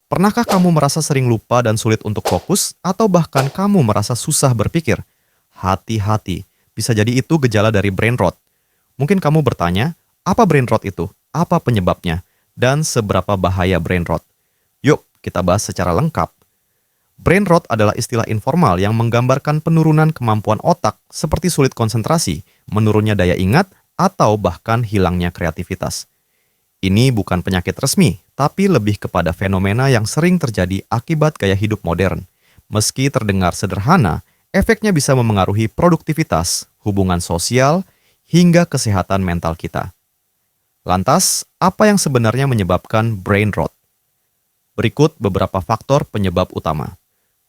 Pernahkah kamu merasa sering lupa dan sulit untuk fokus, atau bahkan kamu merasa susah berpikir? Hati-hati, bisa jadi itu gejala dari brain rot. Mungkin kamu bertanya, apa brain rot itu? Apa penyebabnya? Dan seberapa bahaya brain rot? Yuk, kita bahas secara lengkap. Brain rot adalah istilah informal yang menggambarkan penurunan kemampuan otak seperti sulit konsentrasi, menurunnya daya ingat, atau bahkan hilangnya kreativitas. Ini bukan penyakit resmi, tapi lebih kepada fenomena yang sering terjadi akibat gaya hidup modern. Meski terdengar sederhana, efeknya bisa memengaruhi produktivitas, hubungan sosial, hingga kesehatan mental kita. Lantas, apa yang sebenarnya menyebabkan brain rot? Berikut beberapa faktor penyebab utama.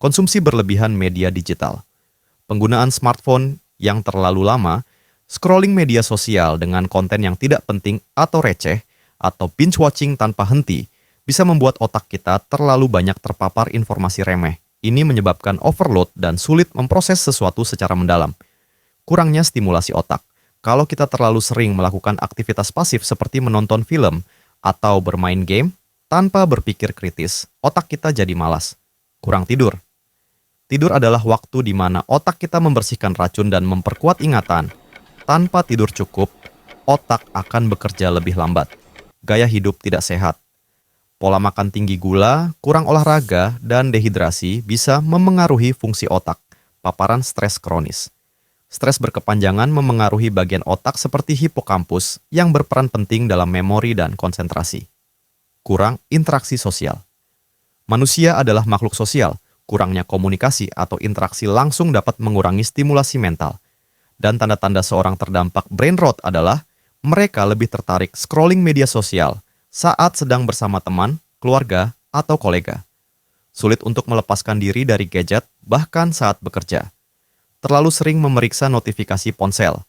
Konsumsi berlebihan media digital, penggunaan smartphone yang terlalu lama, scrolling media sosial dengan konten yang tidak penting atau receh, atau binge watching tanpa henti, bisa membuat otak kita terlalu banyak terpapar informasi remeh. Ini menyebabkan overload dan sulit memproses sesuatu secara mendalam. Kurangnya stimulasi otak. Kalau kita terlalu sering melakukan aktivitas pasif seperti menonton film atau bermain game tanpa berpikir kritis, otak kita jadi malas. Kurang tidur. Tidur adalah waktu di mana otak kita membersihkan racun dan memperkuat ingatan. Tanpa tidur cukup, otak akan bekerja lebih lambat. Gaya hidup tidak sehat. Pola makan tinggi gula, kurang olahraga, dan dehidrasi bisa memengaruhi fungsi otak. Paparan stres kronis. Stres berkepanjangan memengaruhi bagian otak seperti hipokampus yang berperan penting dalam memori dan konsentrasi. Kurang interaksi sosial. Manusia adalah makhluk sosial. Kurangnya komunikasi atau interaksi langsung dapat mengurangi stimulasi mental. Dan tanda-tanda seorang terdampak brain rot adalah mereka lebih tertarik scrolling media sosial saat sedang bersama teman, keluarga, atau kolega. Sulit untuk melepaskan diri dari gadget bahkan saat bekerja. Terlalu sering memeriksa notifikasi ponsel,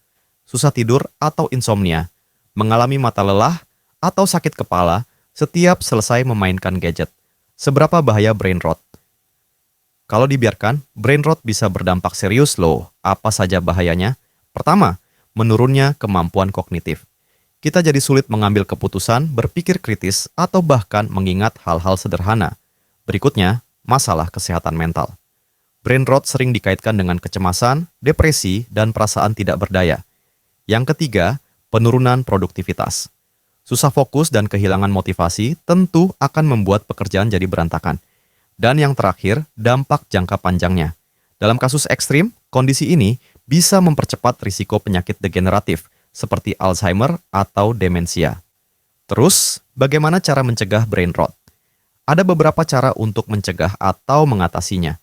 susah tidur atau insomnia, mengalami mata lelah atau sakit kepala setiap selesai memainkan gadget. Seberapa bahaya brain rot? Kalau dibiarkan, brain rot bisa berdampak serius loh. Apa saja bahayanya? Pertama, menurunnya kemampuan kognitif. Kita jadi sulit mengambil keputusan, berpikir kritis, atau bahkan mengingat hal-hal sederhana. Berikutnya, masalah kesehatan mental. Brain rot sering dikaitkan dengan kecemasan, depresi, dan perasaan tidak berdaya. Yang ketiga, penurunan produktivitas. Susah fokus dan kehilangan motivasi tentu akan membuat pekerjaan jadi berantakan. Dan yang terakhir, dampak jangka panjangnya. Dalam kasus ekstrim, kondisi ini bisa mempercepat risiko penyakit degeneratif seperti Alzheimer atau demensia. Terus, bagaimana cara mencegah brain rot? Ada beberapa cara untuk mencegah atau mengatasinya.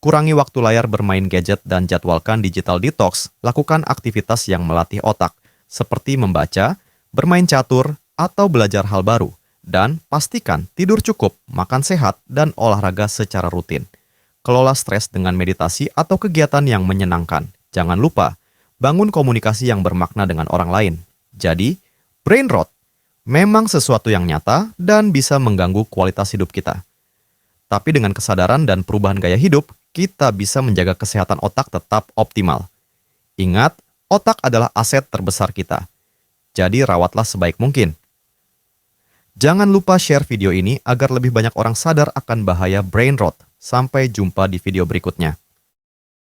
Kurangi waktu layar bermain gadget dan jadwalkan digital detox. Lakukan aktivitas yang melatih otak, seperti membaca, bermain catur, atau belajar hal baru. Dan pastikan tidur cukup, makan sehat, dan olahraga secara rutin. Kelola stres dengan meditasi atau kegiatan yang menyenangkan. Jangan lupa, bangun komunikasi yang bermakna dengan orang lain. Jadi, brain rot memang sesuatu yang nyata dan bisa mengganggu kualitas hidup kita. Tapi dengan kesadaran dan perubahan gaya hidup, kita bisa menjaga kesehatan otak tetap optimal. Ingat, otak adalah aset terbesar kita. Jadi rawatlah sebaik mungkin. Jangan lupa share video ini agar lebih banyak orang sadar akan bahaya brain rot. Sampai jumpa di video berikutnya.